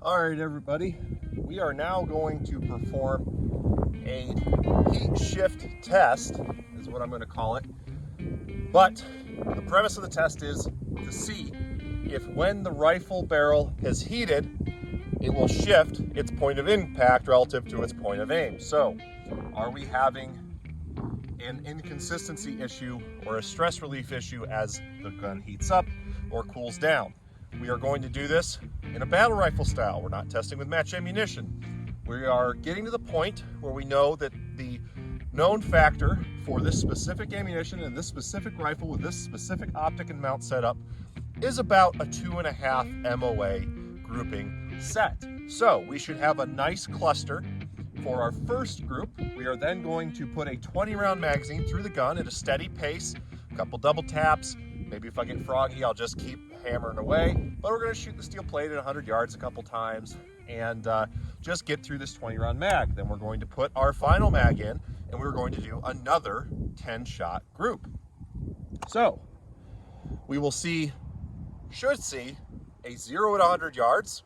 All right, everybody, we are now going to perform a heat shift test, is what I'm going to call it. But the premise of the test is to see if when the rifle barrel is heated, it will shift its point of impact relative to its point of aim. So, are we having an inconsistency issue or a stress relief issue as the gun heats up or cools down? We are going to do this in a battle rifle style. We're not testing with match ammunition. We are getting to the point where we know that the known factor for this specific ammunition and this specific rifle with this specific optic and mount setup is about a 2.5 MOA grouping set. So we should have a nice cluster for our first group. We are then going to put a 20-round magazine through the gun at a steady pace, a couple double taps. Maybe if I get froggy, I'll just keep hammering away. But we're going to shoot the steel plate at 100 yards a couple times and just get through this 20-round mag. Then we're going to put our final mag in, and we're going to do another 10-shot group. So we will should see a 0 at 100 yards,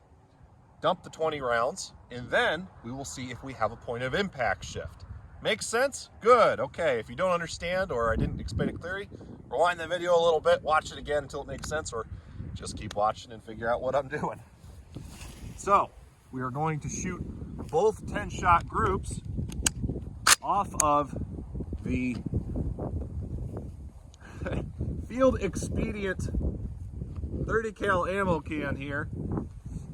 dump the 20 rounds, and then we will see if we have a point of impact shift. Makes sense? Good. Okay, if you don't understand or I didn't explain it clearly, rewind the video a little bit, watch it again until it makes sense, or just keep watching and figure out what I'm doing. So, we are going to shoot both 10-shot groups off of the Field Expedient 30 cal ammo can here, and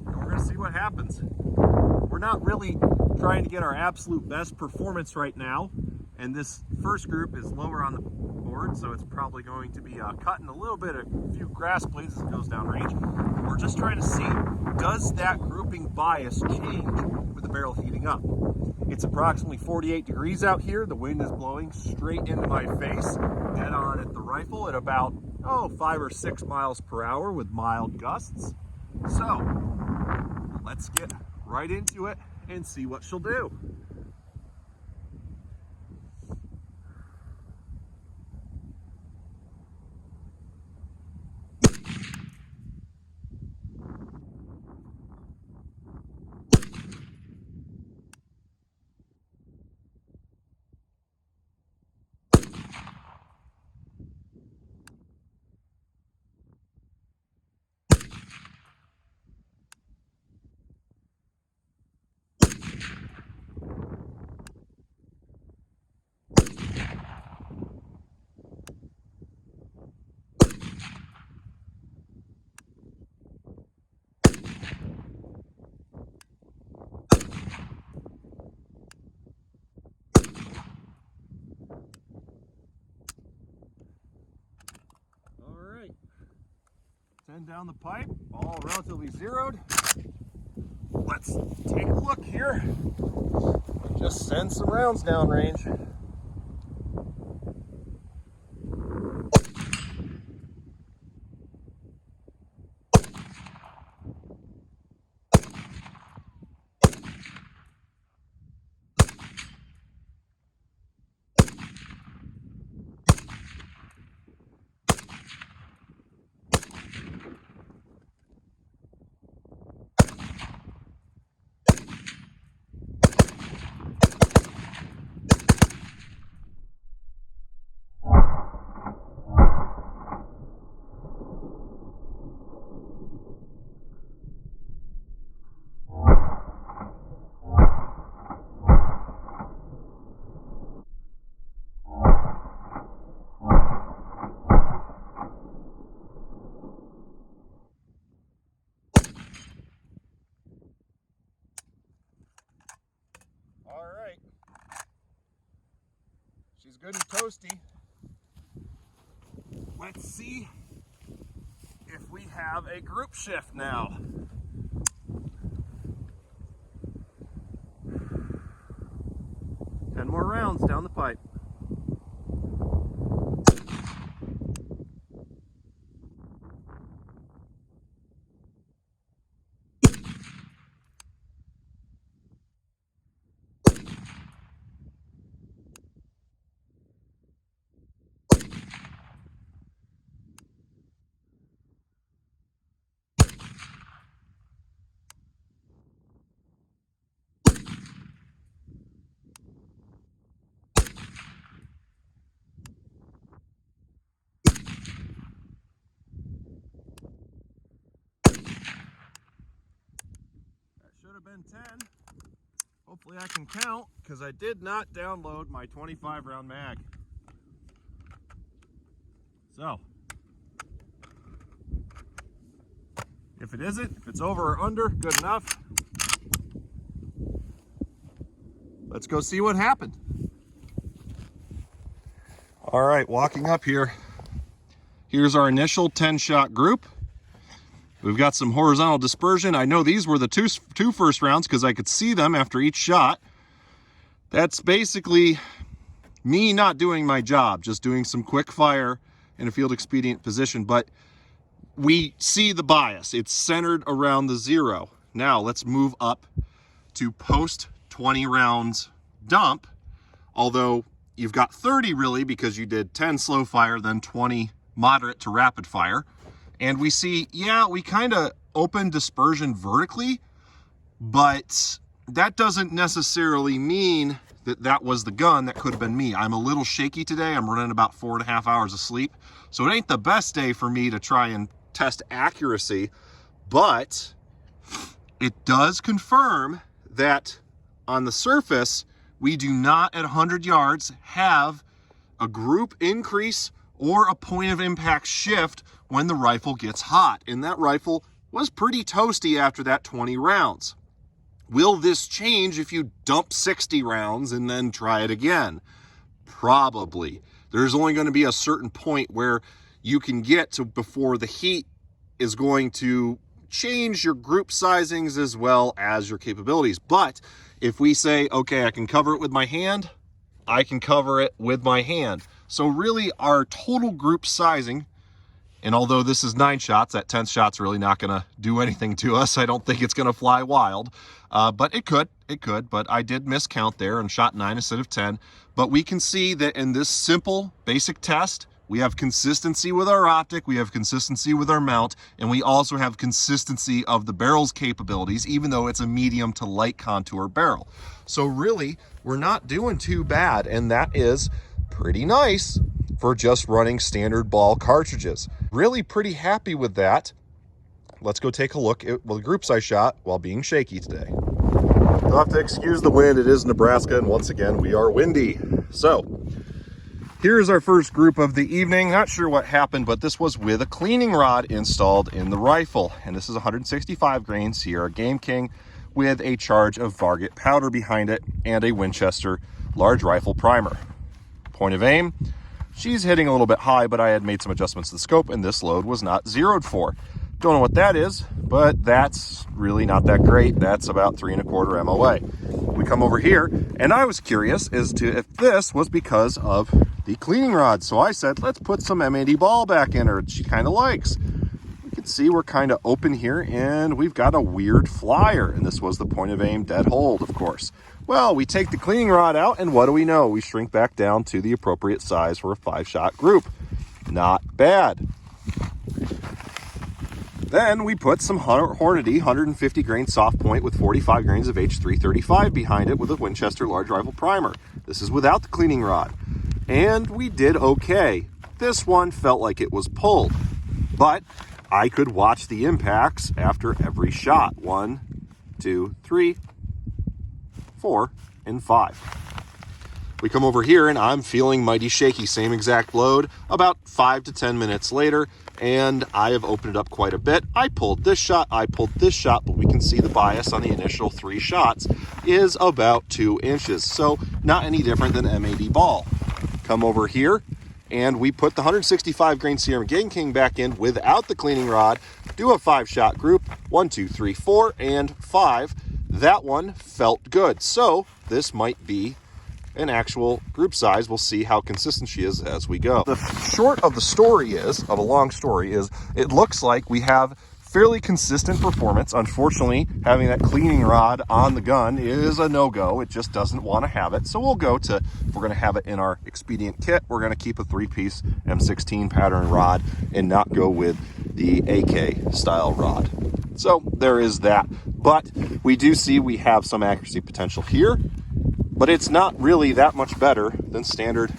we're going to see what happens. We're not really trying to get our absolute best performance right now, and this first group is lower on the board, so it's probably going to be cutting a little bit, a few grass blades as it goes down range. We're just trying to see, does that grouping bias change with the barrel heating up? It's approximately 48 degrees out here. The wind is blowing straight into my face, dead on at the rifle at about 5 or 6 miles per hour with mild gusts. So let's get right into it and see what she'll do. Send down the pipe, all relatively zeroed. Let's take a look here. Just send some rounds downrange. She's good and toasty. Let's see if we have a group shift now. Ten more rounds down the pipe. Should have been 10. Hopefully I can count, because I did not download my 25 round mag. So, if it isn't, if it's over or under, good enough. Let's go see what happened. All right, walking up here. Here's our initial 10-shot group. We've got some horizontal dispersion. I know these were the two first rounds because I could see them after each shot. That's basically me not doing my job, just doing some quick fire in a field expedient position, but we see the bias. It's centered around the 0. Now let's move up to post 20 rounds dump, although you've got 30 really because you did 10 slow fire, then 20 moderate to rapid fire. And we see, yeah, we kind of opened dispersion vertically, but that doesn't necessarily mean that that was the gun. That could have been me. I'm a little shaky today. I'm running about 4.5 hours of sleep. So it ain't the best day for me to try and test accuracy, but it does confirm that on the surface, we do not at 100 yards have a group increase or a point of impact shift when the rifle gets hot. And that rifle was pretty toasty after that 20 rounds. Will this change if you dump 60 rounds and then try it again? Probably. There's only going to be a certain point where you can get to before the heat is going to change your group sizings as well as your capabilities. But if we say, okay, I can cover it with my hand, I can cover it with my hand. So really our total group sizing, and although this is 9 shots, that 10th shot's really not gonna do anything to us. I don't think it's gonna fly wild, but it could, but I did miscount there and shot 9 instead of 10. But we can see that in this simple basic test, we have consistency with our optic, we have consistency with our mount, and we also have consistency of the barrel's capabilities, even though it's a medium to light contour barrel. So really, we're not doing too bad, and that is pretty nice for just running standard ball cartridges. Really pretty happy with that. Let's go take a look at the groups I shot while being shaky today. You'll have to excuse the wind. It is Nebraska, and once again, we are windy. So, here's our first group of the evening. Not sure what happened, but this was with a cleaning rod installed in the rifle. And this is 165 grain Sierra Game King with a charge of Varget powder behind it and a Winchester large rifle primer. Point of aim, she's hitting a little bit high, but I had made some adjustments to the scope and this load was not zeroed for. Don't know what that is, but that's really not that great. That's about 3.25 MOA. We come over here and I was curious as to if this was because of the cleaning rod. So I said, let's put some M80 Ball back in her. She kind of likes. We can see we're kind of open here and we've got a weird flyer. And this was the point of aim dead hold, of course. Well, we take the cleaning rod out and what do we know? We shrink back down to the appropriate size for a 5-shot group. Not bad. Then we put some Hornady 150 grain soft point with 45 grains of H335 behind it with a Winchester large rifle primer. This is without the cleaning rod. And we did okay. This one felt like it was pulled, but I could watch the impacts after every shot. 1, 2, 3, 4, and 5. We come over here and I'm feeling mighty shaky, same exact load, about 5 to 10 minutes later, and I have opened it up quite a bit. I pulled this shot, but we can see the bias on the initial 3 shots is about 2 inches, so not any different than M80 Ball. Come over here, and we put the 165 grain Sierra Game King back in without the cleaning rod, do a 5-shot group, 1, 2, 3, 4, and 5. That one felt good, so this might be an actual group size. We'll see how consistent she is as we go. The short of the story is, of a long story, is it looks like we have fairly consistent performance. Unfortunately, having that cleaning rod on the gun is a no-go. It just doesn't want to have it. So we'll go to, if we're going to have it in our expedient kit, we're going to keep a 3-piece M16 pattern rod and not go with the AK style rod. So there is that. But we do see we have some accuracy potential here, but it's not really that much better than standard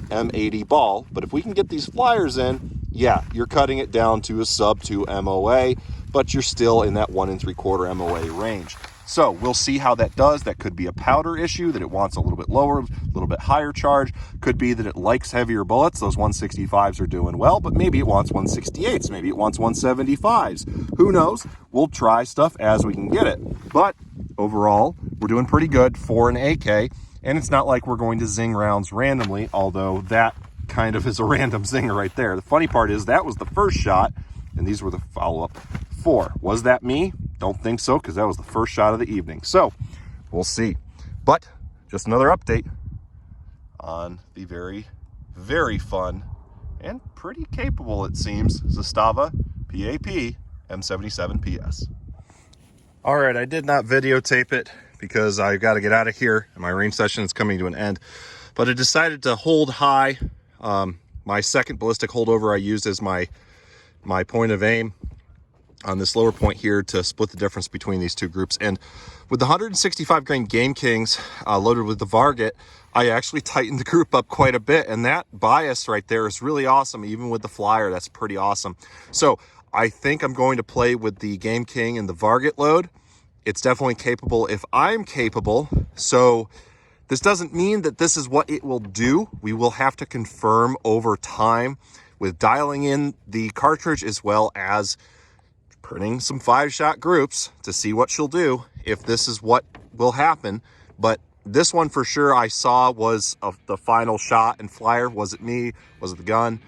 M80 Ball. But if we can get these flyers in, yeah, you're cutting it down to a sub 2 MOA, but you're still in that 1 3/4 MOA range. So we'll see how that does. That could be a powder issue, that it wants a little bit lower, a little bit higher charge. Could be that it likes heavier bullets. Those 165s are doing well, but maybe it wants 168s. Maybe it wants 175s. Who knows? We'll try stuff as we can get it. But overall, we're doing pretty good for an AK, and it's not like we're going to zing rounds randomly, although that kind of is a random zinger right there. The funny part is that was the first shot, and these were the follow-up 4. Was that me? Don't think so, because that was the first shot of the evening. So we'll see. But just another update on the very, very fun and pretty capable, it seems, Zastava PAP M77-PS. All right, I did not videotape it because I got to get out of here and my range session is coming to an end. But I decided to hold high. My second ballistic holdover I used as my point of aim on this lower point here to split the difference between these two groups. And with the 165 grain Game Kings loaded with the Varget, I actually tightened the group up quite a bit, and that bias right there is really awesome. Even with the flyer, that's pretty awesome. So I think I'm going to play with the Game King and the Varget load. It's definitely capable if I'm capable. So this doesn't mean that this is what it will do. We will have to confirm over time with dialing in the cartridge as well as printing some 5-shot groups to see what she'll do, if this is what will happen. But this one for sure I saw was the final shot and flyer. Was it me? Was it the gun?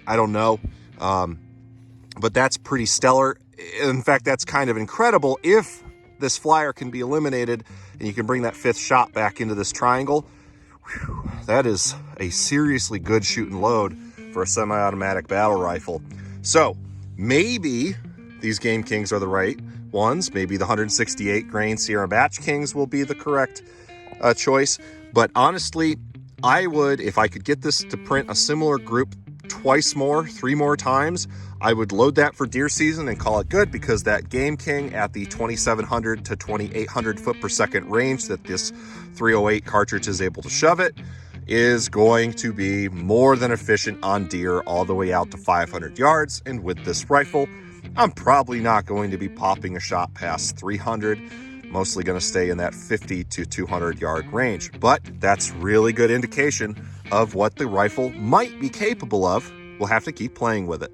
I don't know. But that's pretty stellar. In fact, that's kind of incredible. If this flyer can be eliminated and you can bring that 5th shot back into this triangle, whew, that is a seriously good shooting load for a semi-automatic battle rifle. So maybe these Game Kings are the right ones. Maybe the 168 grain Sierra Batch Kings will be the correct choice. But honestly, I would, if I could get this to print a similar group twice more, 3 more times, I would load that for deer season and call it good, because that Game King at the 2,700 to 2,800 foot per second range that this 308 cartridge is able to shove it is going to be more than efficient on deer all the way out to 500 yards. And with this rifle, I'm probably not going to be popping a shot past 300, mostly going to stay in that 50 to 200 yard range. But that's really good indication of what the rifle might be capable of. We'll have to keep playing with it.